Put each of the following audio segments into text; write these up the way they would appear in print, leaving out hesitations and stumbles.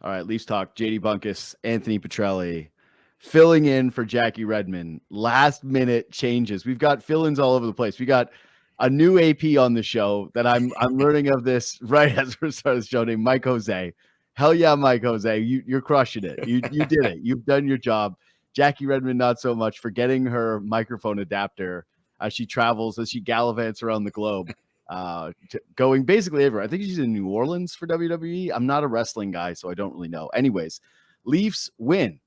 All right, Leafs talk. JD Bunkis, Anthony Petrielli, filling in for Jackie Redmond. Last minute changes. We've got fill-ins all over the place. We got a new AP on the show that I'm learning of this right as we're starting the show, named Mike Jose. Hell yeah, Mike Jose. You're crushing it. You did it. You've done your job. Jackie Redmond, not so much, for getting her microphone adapter as she travels, as she gallivants around the globe. Going basically everywhere. I think she's in New Orleans for WWE. I'm not a wrestling guy, so I don't really know. Anyways, Leafs win.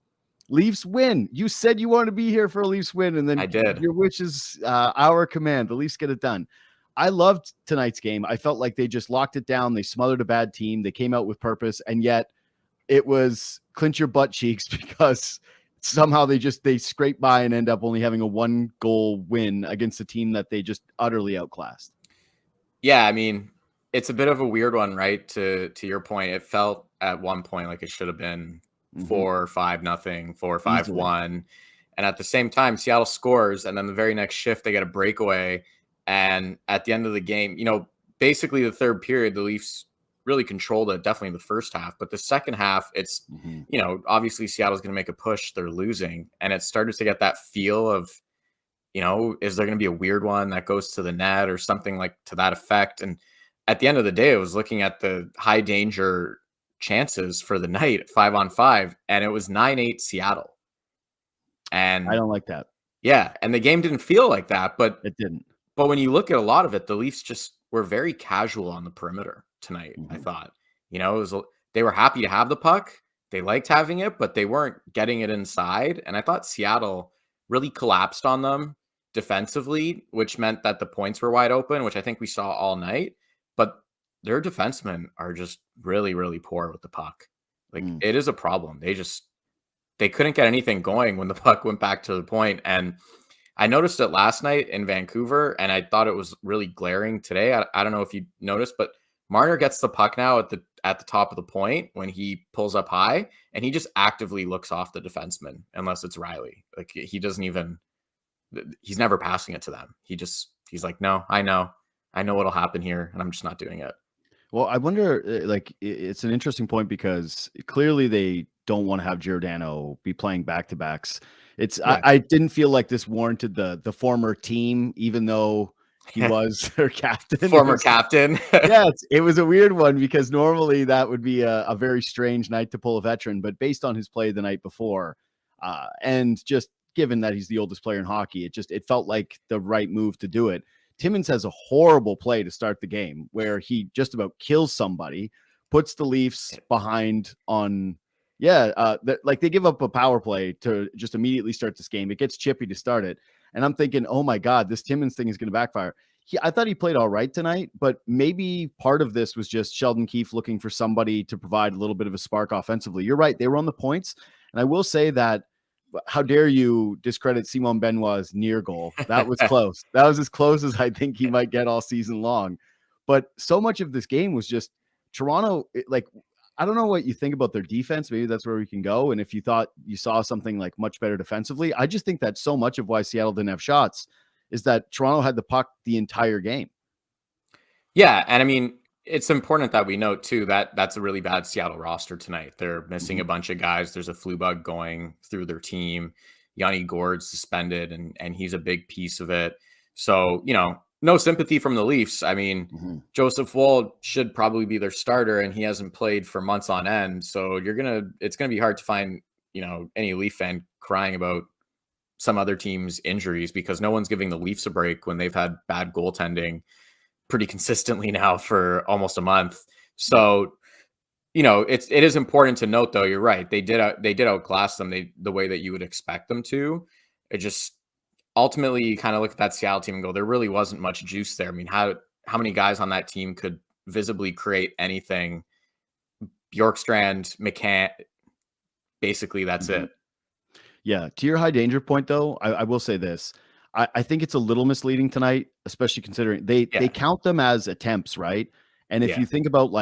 Leafs win. You said you wanted to be here for a Leafs win, and then I did. Your wish is our command. The Leafs get it done. I loved tonight's game. I felt like they just locked it down. They smothered a bad team. They came out with purpose, and yet it was clinch your butt cheeks because somehow they scrape by and end up only having a 1-goal win against a team that they just utterly outclassed. Yeah, I mean, it's a bit of a weird one, right? To your point, it felt at one point like it should have been 4-5-0, 4-5-1. And at the same time, Seattle scores, and then the very next shift, they get a breakaway. And at the end of the game, basically the third period, the Leafs really controlled it, definitely the first half. But the second half, it's, obviously Seattle's going to make a push. They're losing. And it started to get that feel of, is there going to be a weird one that goes to the net or something like to that effect? And at the end of the day, I was looking at the high danger chances for the night, 5-on-5, and it was 9-8 Seattle. And I don't like that. Yeah. And the game didn't feel like that, but it didn't. But when you look at a lot of it, the Leafs just were very casual on the perimeter tonight. I thought, they were happy to have the puck. They liked having it, but they weren't getting it inside. And I thought Seattle really collapsed on them defensively, which meant that the points were wide open, which I think we saw all night. But their defensemen are just really, really poor with the puck. It is a problem. They couldn't get anything going when the puck went back to the point. And I noticed it last night in Vancouver, and I thought it was really glaring today. I don't know if you noticed, but Marner gets the puck now at the top of the point when he pulls up high, and he just actively looks off the defenseman unless it's Riley. He doesn't even. He's never passing it to them. He's like, no, I know what'll happen here, and I'm just not doing it. Well, I wonder, it's an interesting point because clearly they don't want to have Giordano be playing back-to-backs. I didn't feel like this warranted the former team, even though he was their captain. Former captain. Yeah, it was a weird one because normally that would be a very strange night to pull a veteran, but based on his play the night before, and just given that he's the oldest player in hockey, it felt like the right move to do it. Timmins has a horrible play to start the game where he just about kills somebody, puts the Leafs behind on, they give up a power play to just immediately start this game. It gets chippy to start it. And I'm thinking, oh my God, this Timmins thing is going to backfire. I thought he played all right tonight, but maybe part of this was just Sheldon Keefe looking for somebody to provide a little bit of a spark offensively. You're right. They were on the points. And I will say that, how dare you discredit Simon Benoit's near goal? That was close. That was as close as I think he might get all season long. But so much of this game was just Toronto. I don't know what you think about their defense. Maybe that's where we can go. And if you thought you saw something like much better defensively, I just think that so much of why Seattle didn't have shots is that Toronto had the puck the entire game. Yeah. And I mean, it's important that we note too, that that's a really bad Seattle roster tonight. They're missing a bunch of guys. There's a flu bug going through their team. Yanni Gourde's suspended and he's a big piece of it. So, no sympathy from the Leafs. I mean, Joseph Woll should probably be their starter and he hasn't played for months on end. So it's going to be hard to find, any Leaf fan crying about some other team's injuries because no one's giving the Leafs a break when they've had bad goaltending pretty consistently now for almost a month. So, it is important to note though, you're right. They did outclass them the way that you would expect them to. It just ultimately you kind of look at that Seattle team and go, there really wasn't much juice there. I mean, how many guys on that team could visibly create anything? Bjorkstrand, McCann, basically that's it. Yeah. To your high danger point though, I will say this. I think it's a little misleading tonight, especially considering they count them as attempts, right? And if you think about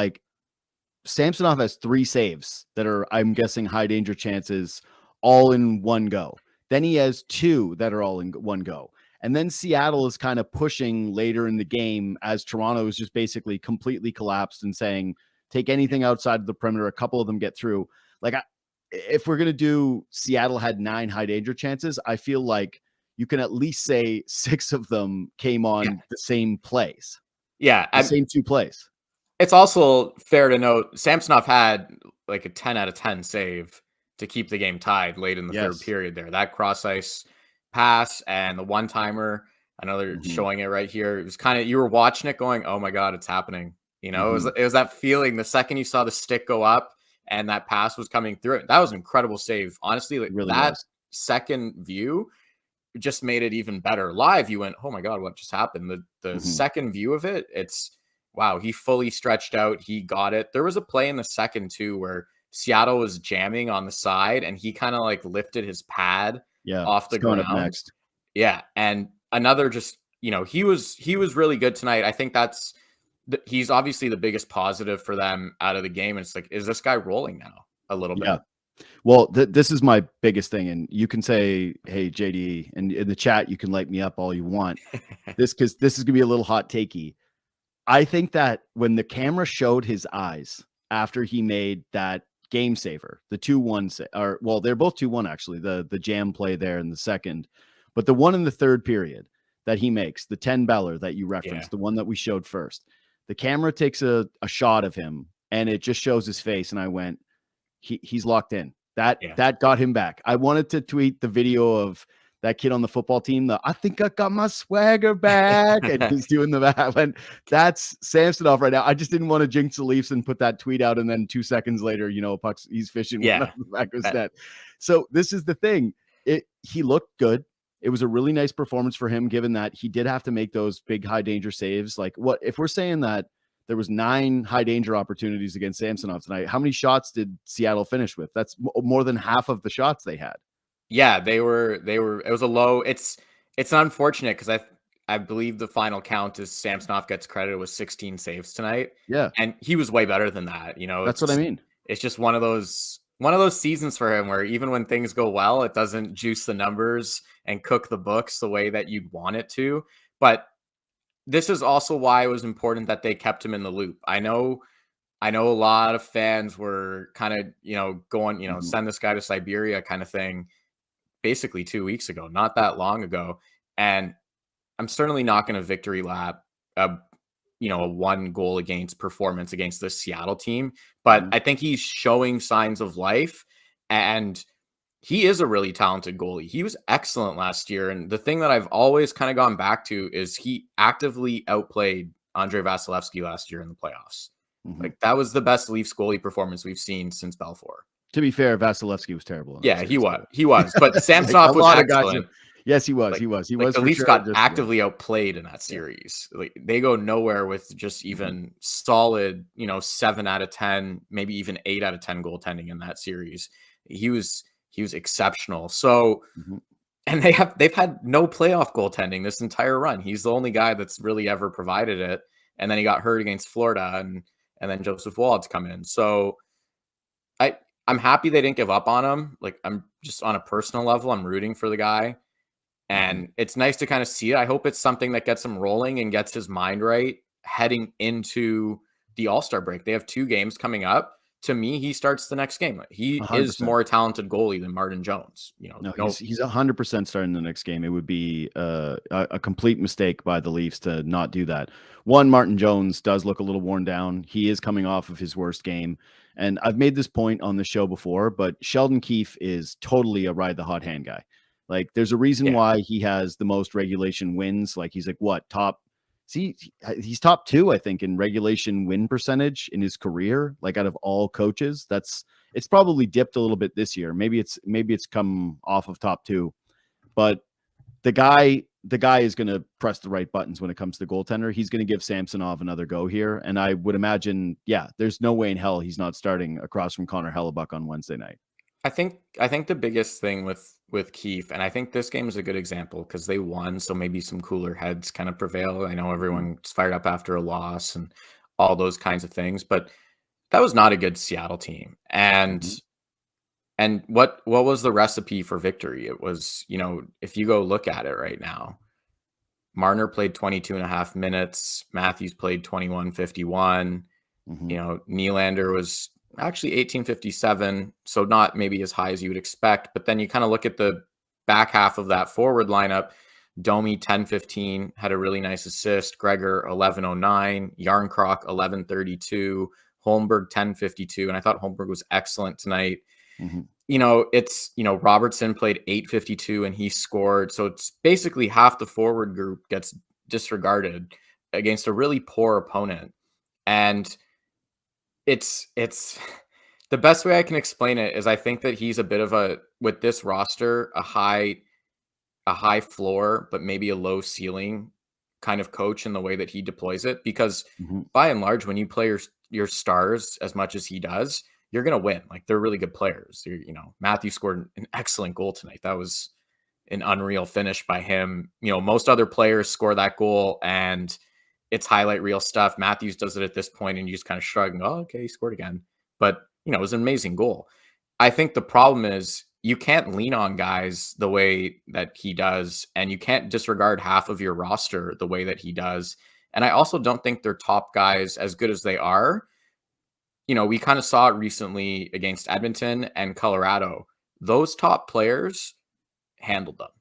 Samsonov has 3 saves that are, I'm guessing, high danger chances all in one go. Then he has 2 that are all in one go. And then Seattle is kind of pushing later in the game as Toronto is just basically completely collapsed and saying, take anything outside of the perimeter. A couple of them get through. Like, if we're going to do Seattle had 9 high danger chances, I feel like you can at least say 6 of them came on the same plays. Yeah. The same 2 plays. It's also fair to note Samsonov had like a 10 out of 10 save to keep the game tied late in the third period there. That cross ice pass and the one-timer, I know they're showing it right here. It was kind of, you were watching it going, oh my God, it's happening. You know, it was that feeling the second you saw the stick go up and that pass was coming through it. That was an incredible save. Honestly, like really that second view just made it even better. Live, you went, oh my God, what just happened? The second view of it, it's wow, he fully stretched out. He got it. There was a play in the second too where Seattle was jamming on the side and he kind of like lifted his pad off the ground. Next. Yeah. And another just, you know, he was really good tonight. I think he's obviously the biggest positive for them out of the game. And it's like, is this guy rolling now a little bit? Well, this is my biggest thing. And you can say, hey, JD, and in the chat, you can light me up all you want. Because this is going to be a little hot takey. I think that when the camera showed his eyes after he made that game saver, the 2-1, or well, they're both 2-1 actually, the jam play there in the second, but the one in the third period that he makes, the 10 Beller that you referenced, the one that we showed first, the camera takes a shot of him and it just shows his face. And I went, he's locked in. That got him back. I wanted to tweet the video of that kid on the football team, I think I got my swagger back, and he's doing the when that's Samsonov right now. I just didn't want to jinx the Leafs and put that tweet out, and then 2 seconds later, you know, he's fishing one out the back of his net. So this is the thing. He looked good. It was a really nice performance for him, given that he did have to make those big high danger saves. Like, what if we're saying that there was 9 high danger opportunities against Samsonov tonight? How many shots did Seattle finish with? That's more than half of the shots they had. Yeah, they were, it was a low. It's unfortunate because I believe the final count is Samsonov gets credited with 16 saves tonight. Yeah. And he was way better than that. You know, that's what I mean. It's just one of those seasons for him where even when things go well, it doesn't juice the numbers and cook the books the way that you'd want it to. But this is also why it was important that they kept him in the loop. I know a lot of fans were kind of, you know, going, you know, send this guy to Siberia kind of thing. Basically 2 weeks ago, not that long ago. And I'm certainly not going to victory lap, you know, a 1 goal against performance against the Seattle team. But I think he's showing signs of life, and he is a really talented goalie. He was excellent last year. And the thing that I've always kind of gone back to is he actively outplayed Andrei Vasilevsky last year in the playoffs. Like, that was the best Leafs goalie performance we've seen since Belfour. To be fair, Vasilevsky was terrible. Yeah, he was. But Samsonov was excellent. Yes, he was. He was. The Leafs got actively outplayed in that series. Like, they go nowhere with just even solid, you know, 7 out of 10, maybe even 8 out of 10 goaltending in that series. He was exceptional. So, and they've had no playoff goaltending this entire run. He's the only guy that's really ever provided it. And then he got hurt against Florida, and then Joseph Woll's come in. So I'm happy they didn't give up on him. Like, I'm just on a personal level, I'm rooting for the guy. And it's nice to kind of see it. I hope it's something that gets him rolling and gets his mind right heading into the All-Star break. They have 2 games coming up. To me, he starts the next game. He 100%. Is more talented goalie than Martin Jones. You know, he's 100% starting the next game. It would be a complete mistake by the Leafs to not do that. One, Martin Jones does look a little worn down. He is coming off of his worst game. And I've made this point on the show before, but Sheldon Keefe is totally a ride the hot hand guy. Like, there's a reason why he has the most regulation wins. Like, he's like, what, top? See, he's top 2, I think, in regulation win percentage in his career. Like, out of all coaches, it's probably dipped a little bit this year. Maybe it's come off of top 2, but the guy is going to press the right buttons when it comes to goaltender. He's going to give Samsonov another go here. And I would imagine, there's no way in hell he's not starting across from Connor Hellebuck on Wednesday night. I think the biggest thing with Keefe, and I think this game is a good example because they won, so maybe some cooler heads kind of prevail. I know everyone's fired up after a loss and all those kinds of things, but that was not a good Seattle team. And what was the recipe for victory? It was, you know, if you go look at it right now, Marner played 22.5 minutes. Matthews played 21:51. Mhm. You know, Nylander was actually 1857, so not maybe as high as you would expect. But then you kind of look at the back half of that forward lineup. Domi 1015 had a really nice assist. Gregor 1109, Yarncroc 1132, Holmberg 1052, and I thought Holmberg was excellent tonight. Mhm. You know, it's, you know, Robertson played 852 and he scored. So it's basically half the forward group gets disregarded against a really poor opponent. And it's the best way I can explain it is I think that he's a bit of a, with this roster, a high floor, but maybe a low ceiling kind of coach in the way that he deploys it. Because Mhm. by and large, when you play your stars as much as he does, you're going to win. Like, they're really good players. You know, Matthew scored an excellent goal tonight. That was an unreal finish by him. You know, most other players score that goal and it's highlight reel stuff. Matthews does it at this point and you just kind of shrug and go, oh, okay, he scored again. But, you know, it was an amazing goal. I think the problem is you can't lean on guys the way that he does, and you can't disregard half of your roster the way that he does. And I also don't think they're top guys as good as they are. You know, we kind of saw it recently against Edmonton and Colorado. Those top players handled them.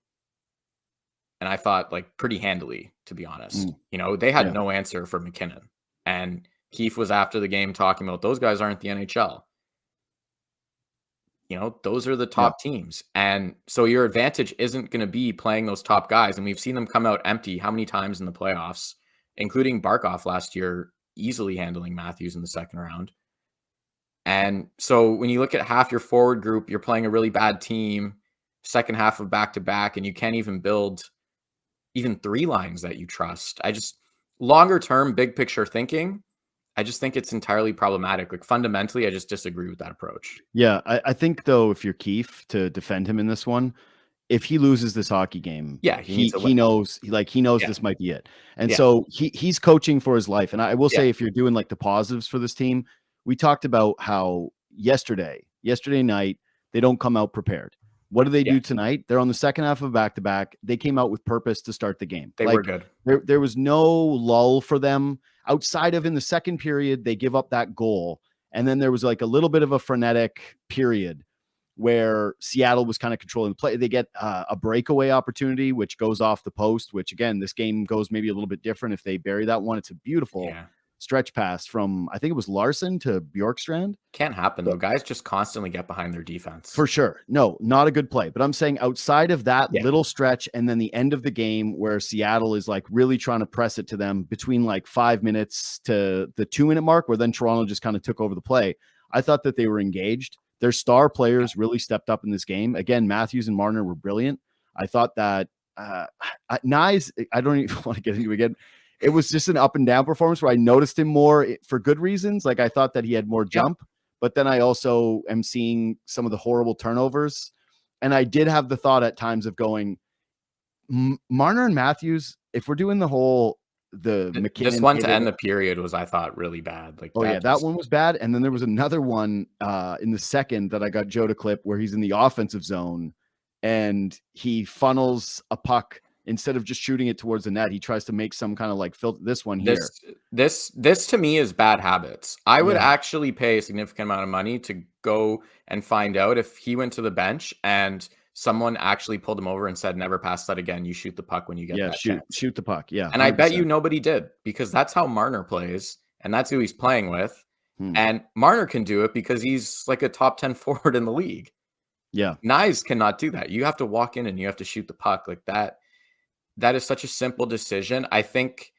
And I thought, like, pretty handily, to be honest. Mm. You know, they had Yeah. no answer for McKinnon. And Keefe was after the game talking about those guys aren't the NHL. You know, those are the Yeah. top teams. And so your advantage isn't going to be playing those top guys. And we've seen them come out empty how many times in the playoffs, including Barkov last year, easily handling Matthews in the second round. And so when you look at half your forward group, you're playing a really bad team, second half of back-to-back, and you can't even build even three lines that you trust. I just, longer term, big picture thinking, I just think it's entirely problematic. Like, fundamentally, I just disagree with that approach. Yeah. I think, though, if you're Keefe, to defend him in this one, if he loses this hockey game, Yeah, he needs to he win. knows, like, he knows Yeah. this might be it. And Yeah. so he's coaching for his life. And I will Yeah. say, if you're doing like the positives for this team, we talked about how yesterday night, they don't come out prepared. What do they Yeah. do tonight? They're on the second half of back-to-back. They came out with purpose to start the game. They Like, were good. there was no lull for them outside of in the second period, they give up that goal. And then there was like a little bit of a frenetic period where Seattle was kind of controlling the play. They get a breakaway opportunity, which goes off the post, which, again, this game goes maybe a little bit different if they bury that one. It's a beautiful Yeah. stretch pass from, I think it was Larson to Bjorkstrand. Can't happen, though. Guys just constantly get behind their defense. For sure. No, not a good play. But I'm saying outside of that little stretch and then the end of the game where Seattle is like really trying to press it to them between like 5 minutes to the 2-minute mark, where then Toronto just kind of took over the play. I thought that they were engaged. Their star players really stepped up in this game. Again, Matthews and Marner were brilliant. I thought that Nyes, I don't even want to get into it again. It was just an up and down performance where I noticed him more for good reasons. Like, I thought that he had more jump, but then I also am seeing some of the horrible turnovers. And I did have the thought at times of going, Marner and Matthews, if we're doing the whole, the McKinnon. This one to end the period was, I thought, really bad. Like, that one was bad. And then there was another one in the second that I got Joe to clip where he's in the offensive zone and he funnels a puck. Instead of just shooting it towards the net, he tries to make some kind of like filter. This one here. This to me is bad habits. I would actually pay a significant amount of money to go and find out if he went to the bench and someone actually pulled him over and said, never pass that again. You shoot the puck when you get that chance. Shoot the puck. Yeah. And 100%. I bet you nobody did, because that's how Marner plays and that's who he's playing with. And Marner can do it because he's like a top 10 forward in the league. Yeah. Nyes cannot do that. You have to walk in and you have to shoot the puck like that. That is such a simple decision. I think,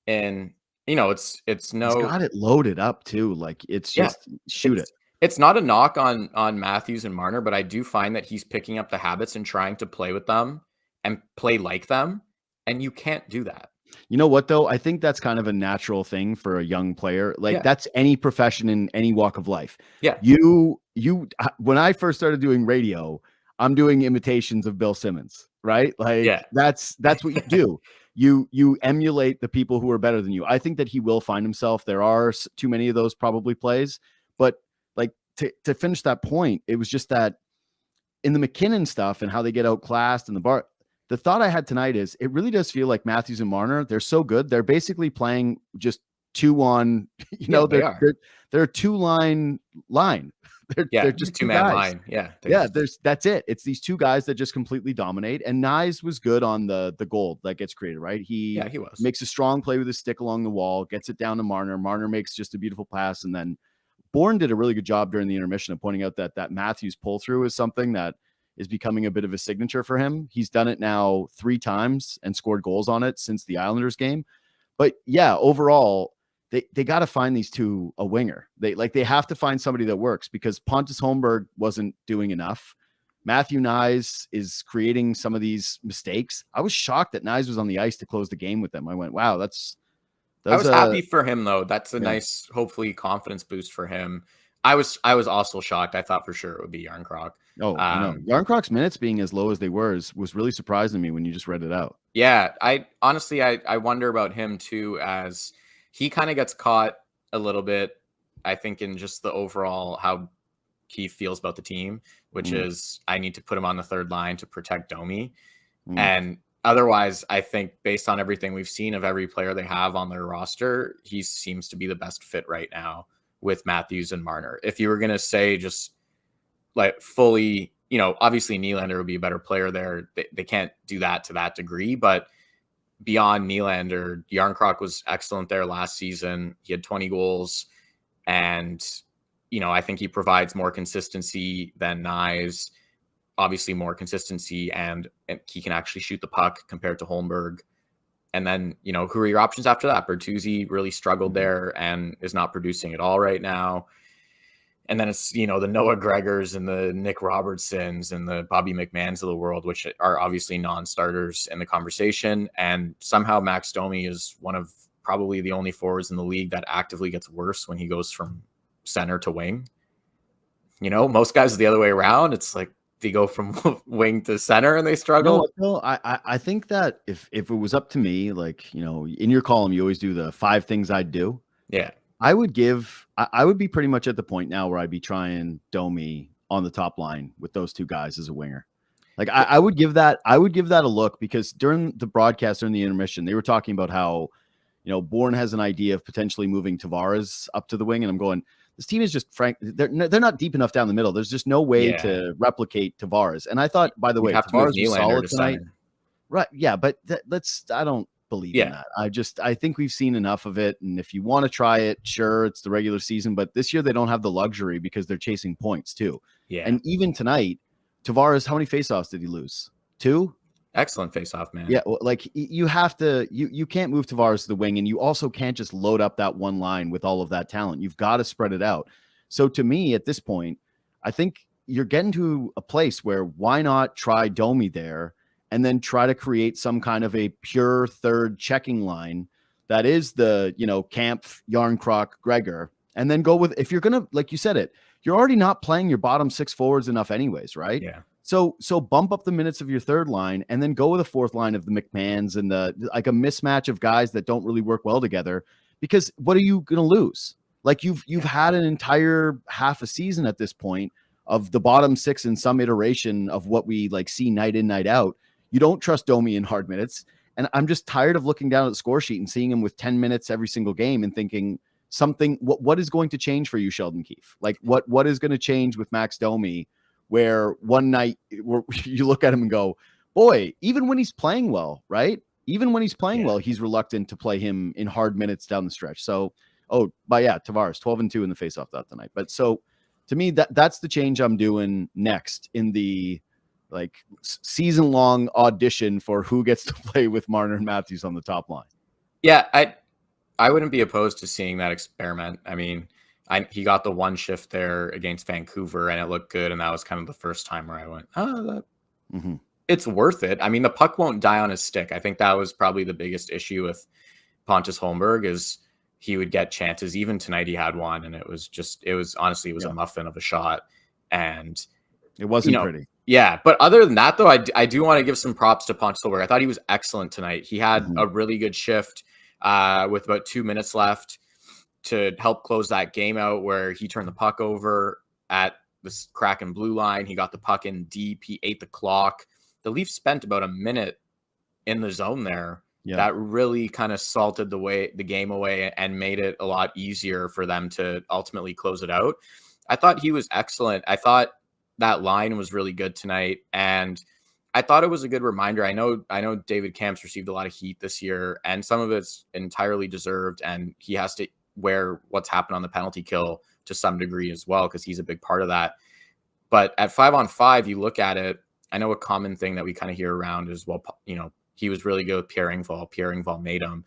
and you know, it's no. He's got it loaded up too. Like, it's just shoot it. It's not a knock on Matthews and Marner, but I do find that he's picking up the habits and trying to play with them and play like them, and you can't do that. You know what, though? I think that's kind of a natural thing for a young player. Like, that's any profession in any walk of life. Yeah. You, when I first started doing radio, I'm doing imitations of Bill Simmons, right? Like, that's what you do. You emulate the people who are better than you. I think that he will find himself. There are too many of those probably plays, but like, to finish that point, it was just that in the McKinnon stuff and how they get outclassed in the bar. The thought I had tonight is it really does feel like Matthews and Marner, they're so good. They're basically playing just two on, Yeah, they are. they're a two-line line. They're just two two-man guys. line. Yeah. That's it. It's these two guys that just completely dominate. And Nyes was good on the goal that gets created, right? He was. makes a strong play with his stick along the wall, gets it down to Marner. Marner makes just a beautiful pass, and then Bourne did a really good job during the intermission of pointing out that Matthews pull through is something that is becoming a bit of a signature for him. He's done it now 3 times and scored goals on it since the Islanders game. But yeah, overall, they got to find these two a winger. They have to find somebody that works, because Pontus Holmberg wasn't doing enough. Matthew Nyes is creating some of these mistakes. I was shocked that Nyes was on the ice to close the game with them. I went, wow, I was happy for him, though. That's a nice, hopefully, confidence boost for him. I was also shocked. I thought for sure it would be Yarncroc. I know. Yarncroc's minutes being as low as they were was really surprising me when you just read it out. Yeah, I honestly wonder about him too, as he kind of gets caught a little bit, I think, in just the overall how Keefe feels about the team, which is I need to put him on the third line to protect Domi. And otherwise, I think based on everything we've seen of every player they have on their roster, he seems to be the best fit right now with Matthews and Marner. If you were going to say just like fully, obviously Nylander would be a better player there. They can't do that to that degree, but beyond Nylander, Yarncroc was excellent there last season. He had 20 goals, and I think he provides more consistency than Nyes. Obviously more consistency, and he can actually shoot the puck compared to Holmberg. And then, who are your options after that? Bertuzzi really struggled there and is not producing at all right now. And then it's, the Noah Gregors and the Nick Robertsons and the Bobby McMahons of the world, which are obviously non-starters in the conversation. And somehow Max Domi is one of probably the only forwards in the league that actively gets worse when he goes from center to wing. Most guys are the other way around. It's like they go from wing to center and they struggle. No, I think that if it was up to me, like, in your column, you always do the 5 things I'd do. Yeah. I would be pretty much at the point now where I'd be trying Domi on the top line with those two guys as a winger. Like I would give that a look, because during the broadcast, during the intermission, they were talking about how, Bourne has an idea of potentially moving Tavares up to the wing. And I'm going, this team is just they're not deep enough down the middle. There's just no way to replicate Tavares. And I thought, by the way, Tavares was solid tonight. Right. Yeah. But I don't believe in that. I think we've seen enough of it. And if you want to try it, sure, it's the regular season, but this year they don't have the luxury because they're chasing points too. Yeah. And even tonight, Tavares, how many faceoffs did he lose? 2? Excellent faceoff, man. Yeah. Well, like you have to, you can't move Tavares to the wing, and you also can't just load up that one line with all of that talent. You've got to spread it out. So to me, at this point, I think you're getting to a place where why not try Domi there and then try to create some kind of a pure third checking line that is the, Kampf, Yarncroc, Gregor, and then go with, if you're going to, like you said you're already not playing your bottom 6 forwards enough anyways, right? Yeah. So bump up the minutes of your third line and then go with a fourth line of the McMahons and like a mismatch of guys that don't really work well together, because what are you going to lose? Like you've had an entire half a season at this point of the bottom 6 in some iteration of what we like see night in, night out. You don't trust Domi in hard minutes. And I'm just tired of looking down at the score sheet and seeing him with 10 minutes every single game and thinking what is going to change for you, Sheldon Keefe? Like what is going to change with Max Domi, where one night where you look at him and go, boy, even when he's playing well, right? Even when he's playing well, he's reluctant to play him in hard minutes down the stretch. So, Tavares, 12-2 in the faceoff that tonight. But so to me, that's the change I'm doing next in the like season-long audition for who gets to play with Marner and Matthews on the top line. Yeah, I wouldn't be opposed to seeing that experiment. I mean, he got the one shift there against Vancouver and it looked good. And that was kind of the first time where I went, it's worth it. I mean, the puck won't die on his stick. I think that was probably the biggest issue with Pontus Holmberg is he would get chances. Even tonight he had one and it was honestly a muffin of a shot. And it wasn't pretty. Yeah. But other than that, though, I do want to give some props to Pontus Holmberg. I thought he was excellent tonight. He had a really good shift with about 2 minutes left to help close that game out, where he turned the puck over at this Kraken blue line. He got the puck in deep. He ate the clock. The Leafs spent about a minute in the zone there that really kind of salted the game away and made it a lot easier for them to ultimately close it out. I thought he was excellent. I thought that line was really good tonight, and I thought it was a good reminder. I know David Kamp's received a lot of heat this year, and some of it's entirely deserved, and he has to wear what's happened on the penalty kill to some degree as well, because he's a big part of that. But at 5-on-5, you look at it, I know a common thing that we kind of hear around is, well, he was really good with Pierre Engvall. Pierre Engvall made him.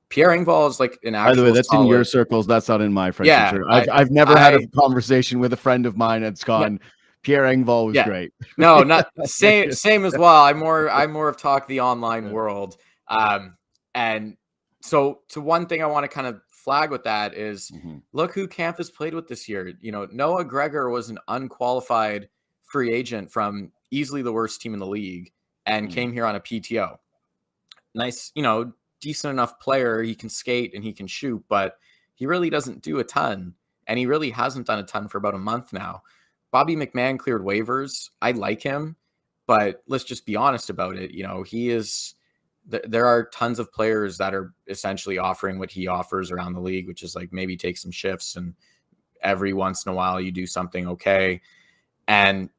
Pierre Engvall is like an actual. By the way, that's solid, in your circles. That's not in my friendship. Yeah, circle. I've never had a conversation with a friend of mine that's gone, Pierre Engvall was great. No, not same as well. I'm more of talk the online world. And so to one thing I want to kind of flag with that is look who Camp has played with this year. Noah Gregor was an unqualified free agent from easily the worst team in the league and came here on a PTO. Nice, decent enough player. He can skate and he can shoot, but he really doesn't do a ton. And he really hasn't done a ton for about a month now. Bobby McMahon cleared waivers. I like him, but let's just be honest about it. He is. There are tons of players that are essentially offering what he offers around the league, which is like maybe take some shifts and every once in a while you do something okay. And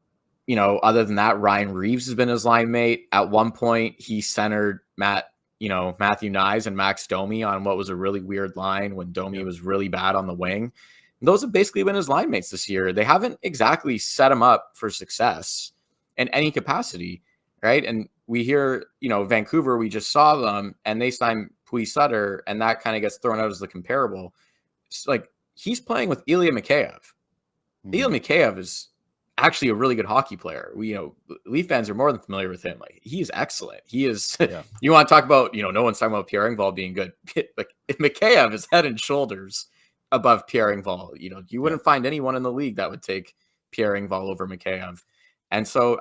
other than that, Ryan Reeves has been his line mate. At one point, he centered Matthew Nyes and Max Domi on what was a really weird line when Domi was really bad on the wing. Those have basically been his line mates this year. They haven't exactly set him up for success in any capacity, right? And we hear, Vancouver, we just saw them and they signed Pui Sutter, and that kind of gets thrown out as the comparable. It's like he's playing with Ilya Mikheyev. Ilya Mikheyev is actually a really good hockey player. Leaf fans are more than familiar with him. Like, he is excellent. He is. You want to talk about, no one's talking about Pierre Engvall being good. Like Mikheyev is head and shoulders above Pierre Engvall. You wouldn't find anyone in the league that would take Pierre Engvall over Mikheyev. And so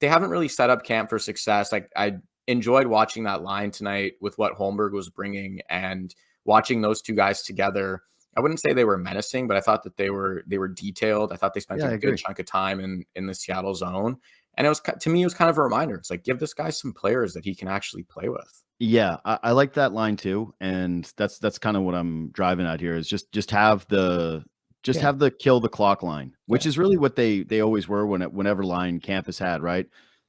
they haven't really set up Camp for success. Like, I enjoyed watching that line tonight with what Holmberg was bringing and watching those two guys together. I wouldn't say they were menacing, but I thought that they were detailed. I thought they spent a good chunk of time in the Seattle zone. And to me, it was kind of a reminder. It's like, give this guy some players that he can actually play with. Yeah, I like that line too. And that's kind of what I'm driving at here is just have the kill the clock line, which is really what they always were whenever line Camp has had, right?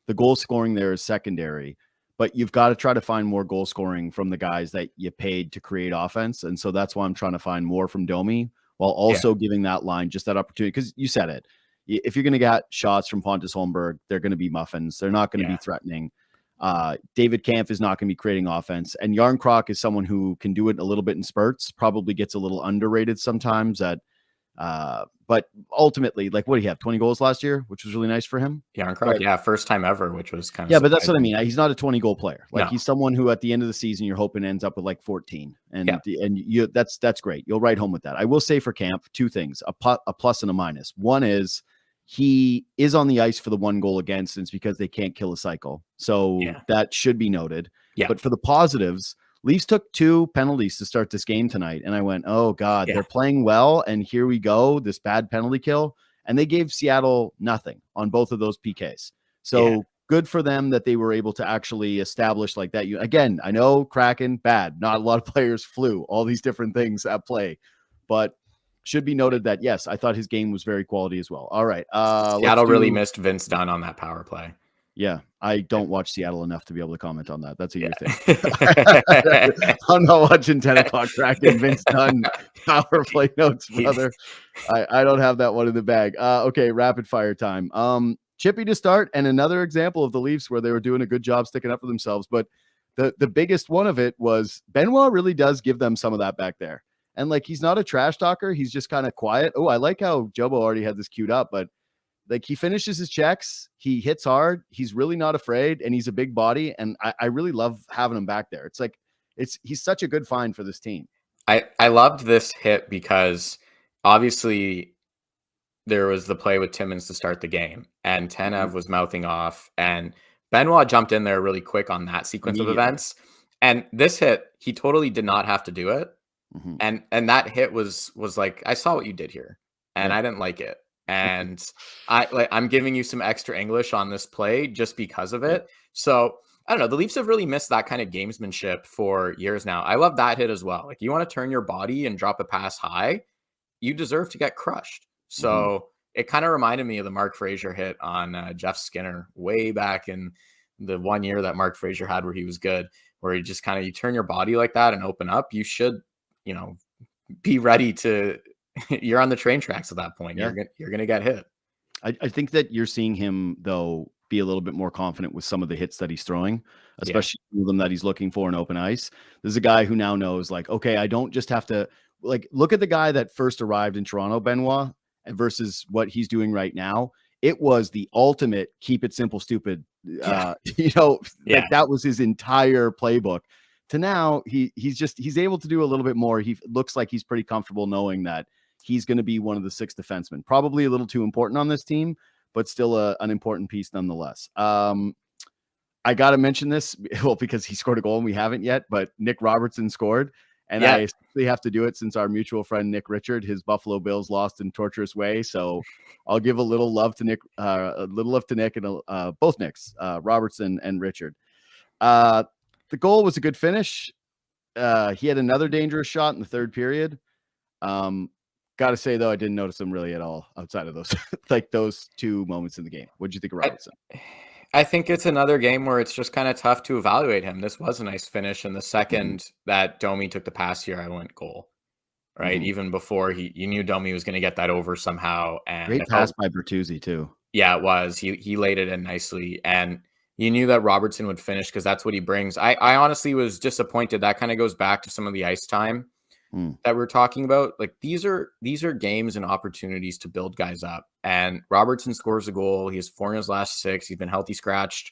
The goal scoring there is secondary, but you've got to try to find more goal scoring from the guys that you paid to create offense. And so that's why I'm trying to find more from Domi while also giving that line just that opportunity. Because you said it. If you're going to get shots from Pontus Holmberg, they're going to be muffins. They're not going to be threatening. David Kampf is not going to be creating offense. And Yarncroc is someone who can do it a little bit in spurts, probably gets a little underrated sometimes but ultimately, like, what did he have? 20 goals last year, which was really nice for him. Yarncroc, first time ever, which was kind of but that's what I mean. He's not a 20 goal player. Like, he's someone who at the end of the season you're hoping ends up with like 14, and that's great. You'll write home with that. I will say for Camp, two things: a plus and a minus. One is he is on the ice for the one goal against, and it's because they can't kill a cycle. So that should be noted. But for the positives, Leafs took 2 penalties to start this game tonight. And I went, oh God, they're playing well. And here we go, this bad penalty kill. And they gave Seattle nothing on both of those PKs. So good for them that they were able to actually establish like that. Again, I know Kraken, bad. Not a lot of players flew, all these different things at play. But should be noted that, yes, I thought his game was very quality as well. All right. Seattle really missed Vince Dunn on that power play. Yeah, I don't watch Seattle enough to be able to comment on that. That's a your thing. I'm not watching 10 o'clock Kraken, Vince Dunn, power play notes, brother. I don't have that one in the bag. Okay, rapid fire time. Chippy to start, and another example of the Leafs where they were doing a good job sticking up for themselves. But the biggest one of it was Benoit really does give them some of that back there. And like, he's not a trash talker. He's just kind of quiet. Oh, I like how Jobo already had this queued up, but like, he finishes his checks, he hits hard, he's really not afraid, and he's a big body. And I really love having him back there. It's like, he's such a good find for this team. I loved this hit because obviously there was the play with Timmins to start the game, and Tanev was mouthing off, and Benoit jumped in there really quick on that sequence of events. And this hit, he totally did not have to do it. And that hit was like, I saw what you did here, and I didn't like it. And I'm giving you some extra English on this play just because of it. So I don't know. The Leafs have really missed that kind of gamesmanship for years now. I love that hit as well. Like, you want to turn your body and drop a pass high, you deserve to get crushed. So it kind of reminded me of the Mark Frazier hit on Jeff Skinner way back in the 1 year that Mark Frazier had where he was good, where you just kind of, you turn your body like that and open up. You should, be ready to, you're on the train tracks at that point. Yeah. You're going to get hit. I think that you're seeing him, though, be a little bit more confident with some of the hits that he's throwing, especially them that he's looking for in open ice. There's a guy who now knows, like, okay, I don't just have to, like, look at the guy that first arrived in Toronto, Benoit, versus what he's doing right now. It was the ultimate keep it simple, stupid. Like that was his entire playbook. To now, he's able to do a little bit more. He looks like he's pretty comfortable knowing that he's going to be one of the 6 defensemen. Probably a little too important on this team, but still an important piece nonetheless. I got to mention this, well, because he scored a goal and we haven't yet, but Nick Robertson scored. And I especially have to do it since our mutual friend, Nick Richard, his Buffalo Bills lost in torturous way. So I'll give a little love to Nick, and both Nicks, Robertson and Richard. The goal was a good finish. He had another dangerous shot in the third period. Got to say, though, I didn't notice him really at all outside of those, like those 2 moments in the game. What did you think of Robertson? I think it's another game where it's just kind of tough to evaluate him. This was a nice finish. And the second that Domi took the pass here, I went goal, right? Even before you knew Domi was going to get that over somehow. And great pass by Bertuzzi too. Yeah, it was. He laid it in nicely. And you knew that Robertson would finish because that's what he brings. I honestly was disappointed. That kind of goes back to some of the ice time that we're talking about. Like, these are games and opportunities to build guys up. And Robertson scores a goal. He has 4 in his last 6. He's been healthy scratched,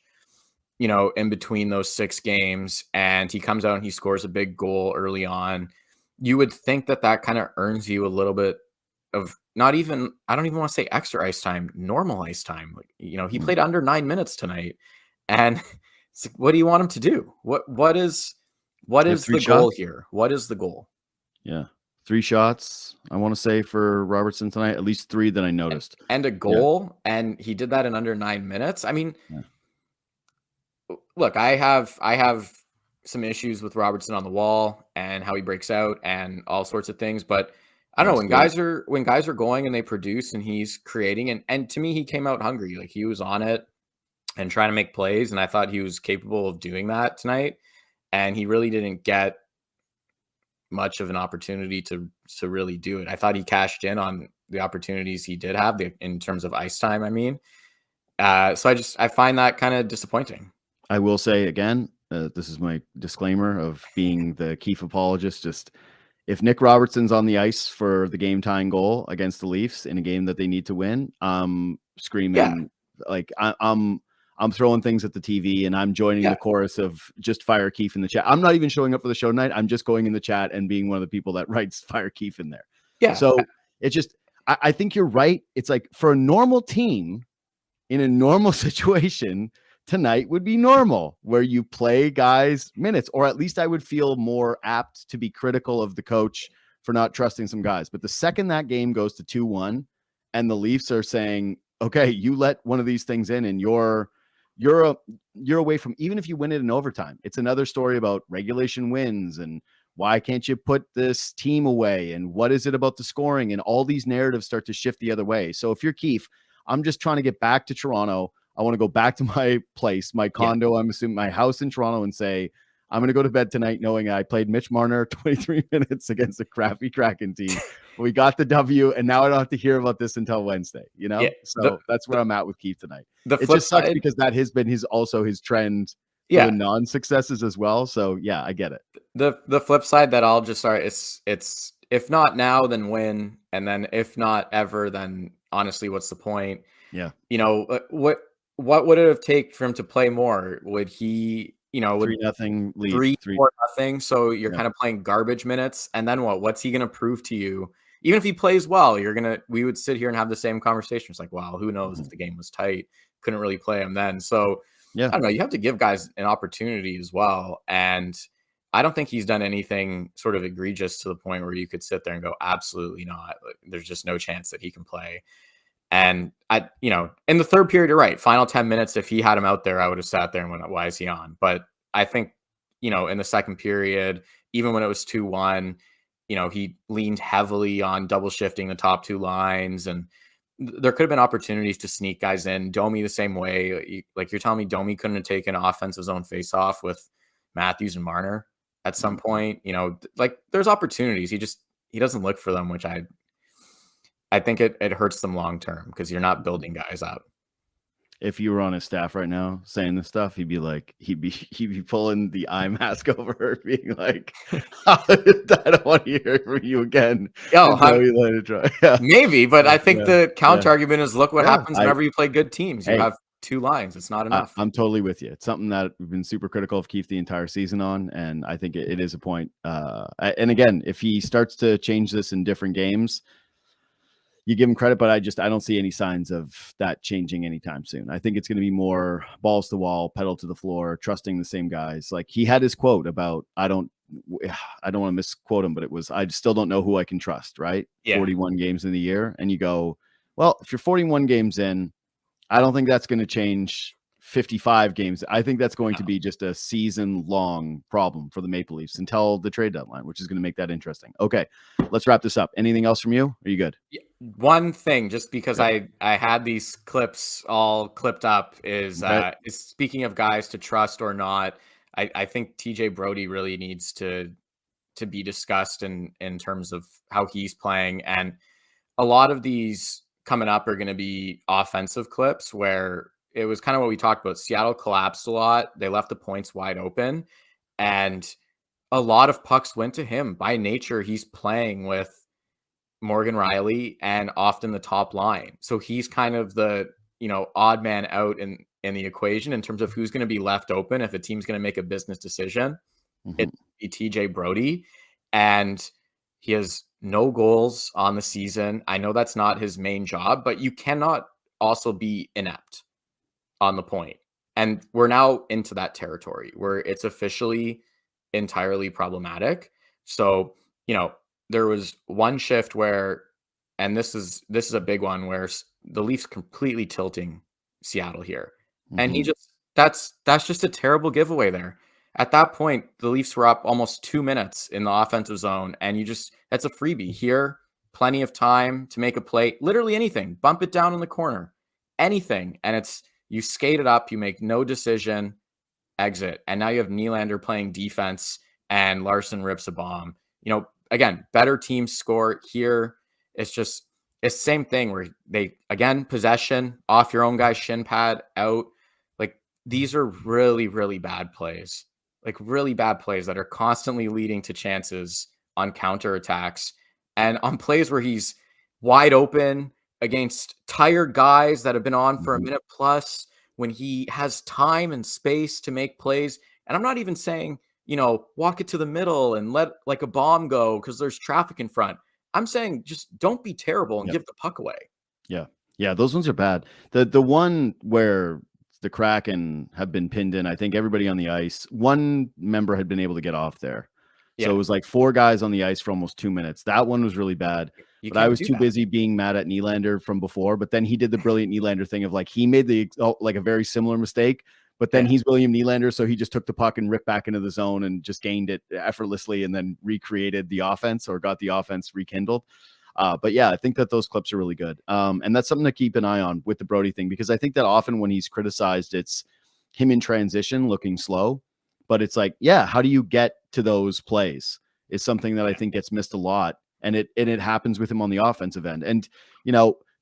in between those 6 games. And he comes out and he scores a big goal early on. You would think that kind of earns you a little bit of I don't even want to say extra ice time, normal ice time. Like, he played under 9 minutes tonight. And it's like, what do you want him to do? What is the goal here? What is the goal? Yeah. 3 shots, I want to say, for Robertson tonight, at least 3 that I noticed. And a goal, and he did that in under 9 minutes. I mean, look, I have some issues with Robertson on the wall and how he breaks out and all sorts of things, but I don't know, when guys are going and they produce and he's creating, and to me, he came out hungry. Like, he was on it and trying to make plays, and I thought he was capable of doing that tonight, and he really didn't get much of an opportunity to really do it. I thought he cashed in on the opportunities he did have in terms of ice time. I mean, so I find that kind of disappointing. I will say again, this is my disclaimer of being the Keefe apologist. Just, if Nick Robertson's on the ice for the game tying goal against the Leafs in a game that they need to win, screaming like I'm throwing things at the TV and I'm joining the chorus of just fire Keefe in the chat. I'm not even showing up for the show tonight. I'm just going in the chat and being one of the people that writes fire Keefe in there. Yeah. So it's just, I think you're right. It's like, for a normal team in a normal situation, tonight would be normal, where you play guys minutes, or at least I would feel more apt to be critical of the coach for not trusting some guys. But the second that game goes to 2-1 and the Leafs are saying, okay, you let one of these things in and you're away from, even if you win it in overtime, it's another story about regulation wins and why can't you put this team away and what is it about the scoring, and all these narratives start to shift the other way. So if you're Keefe, I'm just trying to get back to Toronto. I want to go back to my place, my condo, I'm assuming my house in Toronto, and say, I'm going to go to bed tonight knowing I played Mitch Marner 23 minutes against a crappy Kraken team. We got the W, and now I don't have to hear about this until Wednesday, So that's where I'm at with Keefe tonight. It just sucks because that has been his trend for the non-successes as well. So yeah, I get it. The flip side that I'll just start, it's if not now, then when, and then if not ever, then honestly, what's the point? Yeah. What would it have taken for him to play more? Would he, 3-0 lead, 3-4-0. So you're kind of playing garbage minutes. And then what? What's he going to prove to you? Even if he plays well, we would sit here and have the same conversation. It's like, wow, who knows if the game was tight, couldn't really play him then. So I don't know. You have to give guys an opportunity as well. And I don't think he's done anything sort of egregious to the point where you could sit there and go, absolutely not. There's just no chance that he can play. And in the third period, you're right. Final 10 minutes, if he had him out there, I would have sat there and went, why is he on? But I think, in the second period, even when it was 2-1, he leaned heavily on double shifting the top two lines, and there could have been opportunities to sneak guys in. Domi the same way. Like you're telling me Domi couldn't have taken offensive zone face-off with Matthews and Marner at some point. Like there's opportunities. He doesn't look for them, which I think it hurts them long term because you're not building guys up. If you were on his staff right now saying this stuff, he'd be pulling the eye mask over her, being like, I don't want to hear from you again. Maybe, but I think the counter argument is, look what happens whenever you play good teams. You have two lines. It's not enough. I'm totally with you. It's something that we've been super critical of Keefe the entire season on, and I think it is a point. And again, if he starts to change this in different games, you give him credit, but I don't see any signs of that changing anytime soon. I think it's going to be more balls to wall, pedal to the floor, trusting the same guys. Like he had his quote about, I don't want to misquote him, but it was, I still don't know who I can trust, right? Yeah. 41 games in the year. And you go, well, if you're 41 games in, I don't think that's going to change 55 games. I think that's going to be just a season-long problem for the Maple Leafs until the trade deadline, which is going to make that interesting. Okay, let's wrap this up. Anything else from you? Are you good? One thing, just because I had these clips all clipped up, is speaking of guys to trust or not, I think TJ Brodie really needs to be discussed in terms of how he's playing. And a lot of these coming up are going to be offensive clips where it was kind of what we talked about. Seattle collapsed a lot. They left the points wide open, and a lot of pucks went to him. By nature, he's playing with Morgan Rielly and often the top line. So he's kind of the, odd man out in the equation in terms of who's going to be left open if a team's going to make a business decision. It'd be TJ Brodie, and he has no goals on the season. I know that's not his main job, but you cannot also be inept on the point. And we're now into that territory where it's officially entirely problematic. So, there was one shift where, and this is a big one, where the Leafs completely tilting Seattle here. And that's just a terrible giveaway there. At that point, the Leafs were up almost 2 minutes in the offensive zone, and that's a freebie here. Plenty of time to make a play, literally anything, bump it down in the corner, anything. And you skate it up, you make no decision, exit. And now you have Nylander playing defense and Larson rips a bomb. Again, better teams score here. It's the same thing where possession off your own guy's shin pad out. Like these are really, really bad plays, that are constantly leading to chances on counterattacks and on plays where he's wide open against tired guys that have been on for a minute plus, when he has time and space to make plays. And I'm not even saying, walk it to the middle and let like a bomb go because there's traffic in front. I'm saying just don't be terrible and give the puck away. Yeah. Yeah. Those ones are bad. The one where the Kraken have been pinned in, I think everybody on the ice, one member had been able to get off there. So it was like 4 guys on the ice for almost 2 minutes. That one was really bad. But I was too busy being mad at Nylander from before. But then he did the brilliant Nylander thing of like, he made a very similar mistake, but then he's William Nylander. So he just took the puck and ripped back into the zone and just gained it effortlessly and then recreated the offense or got the offense rekindled. But yeah, I think that those clips are really good. And that's something to keep an eye on with the Brodie thing, because I think that often when he's criticized, it's him in transition looking slow. But it's like, how do you get to those plays is something that I think gets missed a lot. And it happens with him on the offensive end. And,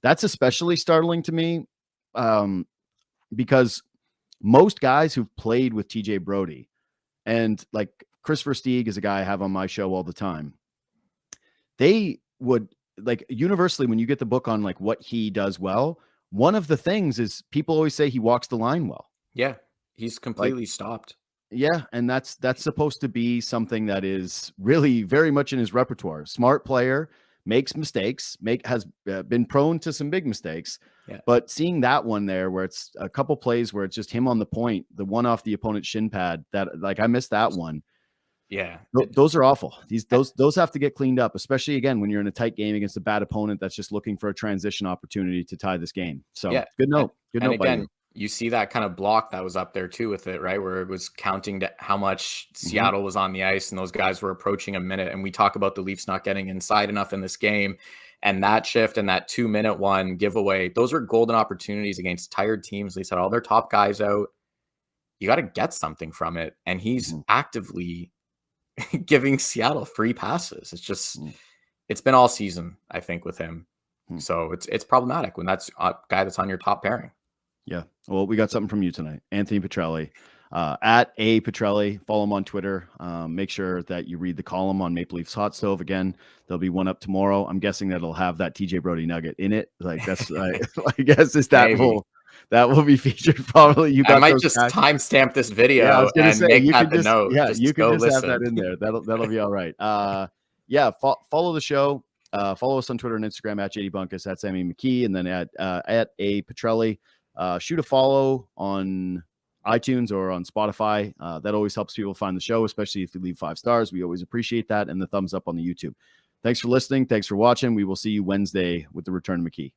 that's especially startling to me because most guys who've played with TJ Brodie, and like Chris Versteeg is a guy I have on my show all the time, they would like universally, when you get the book on like what he does well, one of the things is people always say he walks the line well. Yeah. He's completely stopped. Yeah, and that's supposed to be something that is really very much in his repertoire. Smart player, makes mistakes, has been prone to some big mistakes. Yeah. But seeing that one there where it's a couple plays where it's just him on the point, the one off the opponent's shin pad, that like I missed that one. Yeah. Those are awful. Those have to get cleaned up, especially again when you're in a tight game against a bad opponent that's just looking for a transition opportunity to tie this game. So yeah. good note. Good and note by again, you. you see that kind of block that was up there too with it, right? Where it was counting to how much Seattle was on the ice and those guys were approaching a minute. And we talk about the Leafs not getting inside enough in this game. And that shift and that 2-minute one giveaway, those were golden opportunities against tired teams. They said all their top guys out. You got to get something from it. And he's actively giving Seattle free passes. It's just, it's been all season, I think, with him. So it's problematic when that's a guy that's on your top pairing. Yeah. Well, we got something from you tonight. Anthony Petrielli, at A Petrielli. Follow him on Twitter. Make sure that you read the column on Maple Leafs Hot Stove. Again, there'll be one up tomorrow. I'm guessing that it'll have that TJ Brody nugget in it. Like that's, I guess is that will be featured probably. I might just timestamp this video. Yeah, I was gonna and say make you that could the just note. you could just listen. have that in there. That'll be all right. Yeah, follow the show. Follow us on Twitter and Instagram at JD Bunkis, at Sammy McKee, and then at A Petrielli. Shoot a follow on iTunes or on Spotify. That always helps people find the show, especially if you leave 5 stars. We always appreciate that, and the thumbs up on the YouTube. Thanks for listening. Thanks for watching. We will see you Wednesday with the return of McKee.